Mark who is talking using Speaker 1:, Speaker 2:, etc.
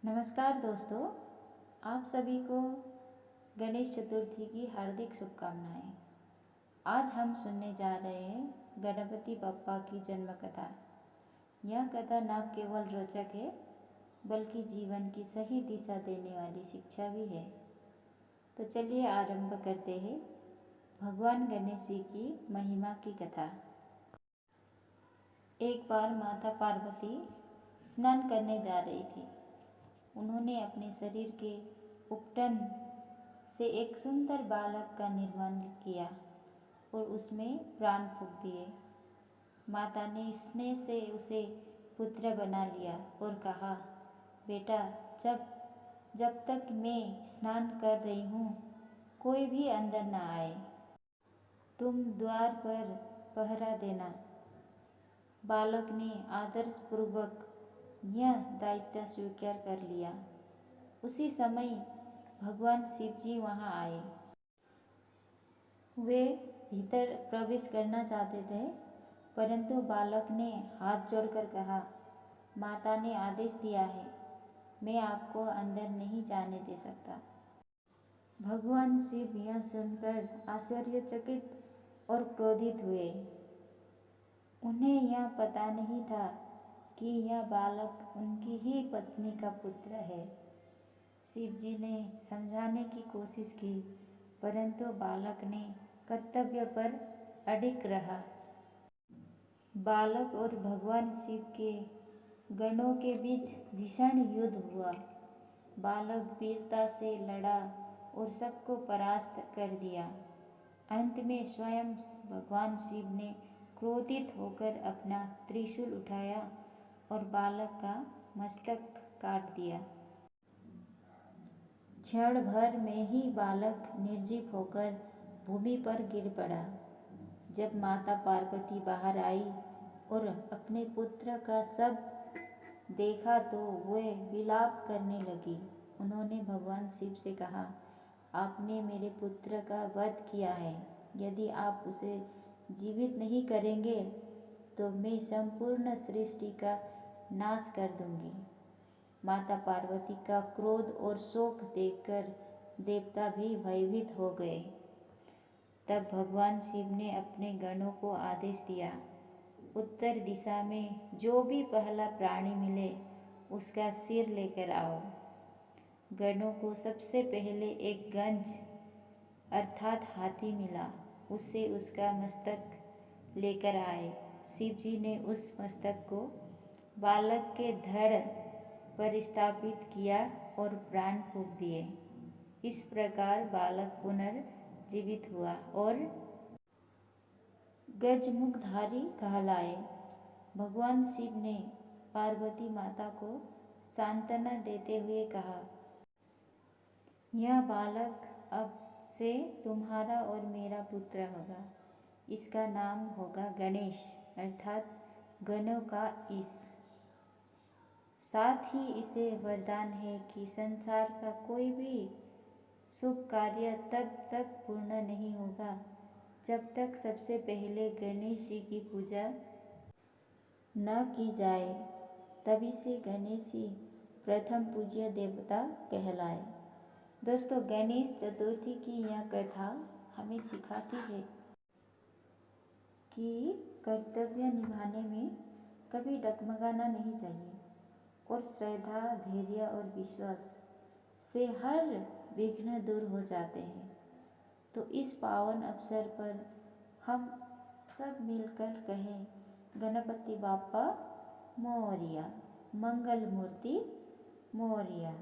Speaker 1: नमस्कार दोस्तों, आप सभी को गणेश चतुर्थी की हार्दिक शुभकामनाएं। आज हम सुनने जा रहे हैं गणपति बप्पा की जन्म कथा। यह कथा न केवल रोचक है बल्कि जीवन की सही दिशा देने वाली शिक्षा भी है। तो चलिए आरंभ करते हैं भगवान गणेश जी की महिमा की कथा। एक बार माता पार्वती स्नान करने जा रही थी। उन्होंने अपने शरीर के उपटन से एक सुंदर बालक का निर्माण किया और उसमें प्राण फूंक दिए। माता ने स्नेह से उसे पुत्र बना लिया और कहा, बेटा, जब तक मैं स्नान कर रही हूँ कोई भी अंदर न आए। तुम द्वार पर पहरा देना। बालक ने आदरपूर्वक यह दायित्व स्वीकार कर लिया। उसी समय भगवान शिव जी वहाँ आए। वे भीतर प्रवेश करना चाहते थे, परंतु बालक ने हाथ जोड़कर कहा, माता ने आदेश दिया है, मैं आपको अंदर नहीं जाने दे सकता। भगवान शिव यह सुनकर आश्चर्यचकित और क्रोधित हुए। उन्हें यह पता नहीं था कि यह बालक उनकी ही पत्नी का पुत्र है। शिव जी ने समझाने की कोशिश की, परंतु बालक ने कर्तव्य पर अडिग रहा। बालक और भगवान शिव के गणों के बीच भीषण युद्ध हुआ। बालक वीरता से लड़ा और सबको परास्त कर दिया। अंत में स्वयं भगवान शिव ने क्रोधित होकर अपना त्रिशूल उठाया और बालक का मस्तक काट दिया। क्षण भर में ही बालक निर्जीव होकर भूमि पर गिर पड़ा। जब माता पार्वती बाहर आई और अपने पुत्र का शव देखा तो वे विलाप करने लगी। उन्होंने भगवान शिव से कहा, आपने मेरे पुत्र का वध किया है। यदि आप उसे जीवित नहीं करेंगे तो मैं संपूर्ण सृष्टि का नाश कर दूंगी। माता पार्वती का क्रोध और शोक देखकर देवता भी भयभीत हो गए। तब भगवान शिव ने अपने गणों को आदेश दिया, उत्तर दिशा में जो भी पहला प्राणी मिले उसका सिर लेकर आओ। गणों को सबसे पहले एक गंज अर्थात हाथी मिला। उससे उसका मस्तक लेकर आए। शिव जी ने उस मस्तक को बालक के धड़ पर स्थापित किया और प्राण फूंक दिए। इस प्रकार बालक पुनर्जीवित हुआ और गजमुखधारी कहलाए। भगवान शिव ने पार्वती माता को सांत्वना देते हुए कहा, यह बालक अब से तुम्हारा और मेरा पुत्र होगा। इसका नाम होगा गणेश अर्थात गणों का ईश। साथ ही इसे वरदान है कि संसार का कोई भी शुभ कार्य तब तक पूर्ण नहीं होगा जब तक सबसे पहले गणेश जी की पूजा न की जाए। तभी से गणेश जी प्रथम पूज्य देवता कहलाए। दोस्तों, गणेश चतुर्थी की यह कथा हमें सिखाती है कि कर्तव्य निभाने में कभी डगमगाना नहीं चाहिए और श्रद्धा, धैर्य और विश्वास से हर विघ्न दूर हो जाते हैं। तो इस पावन अवसर पर हम सब मिलकर कहें, गणपति बाप्पा मोरया, मंगल मूर्ति मोरया।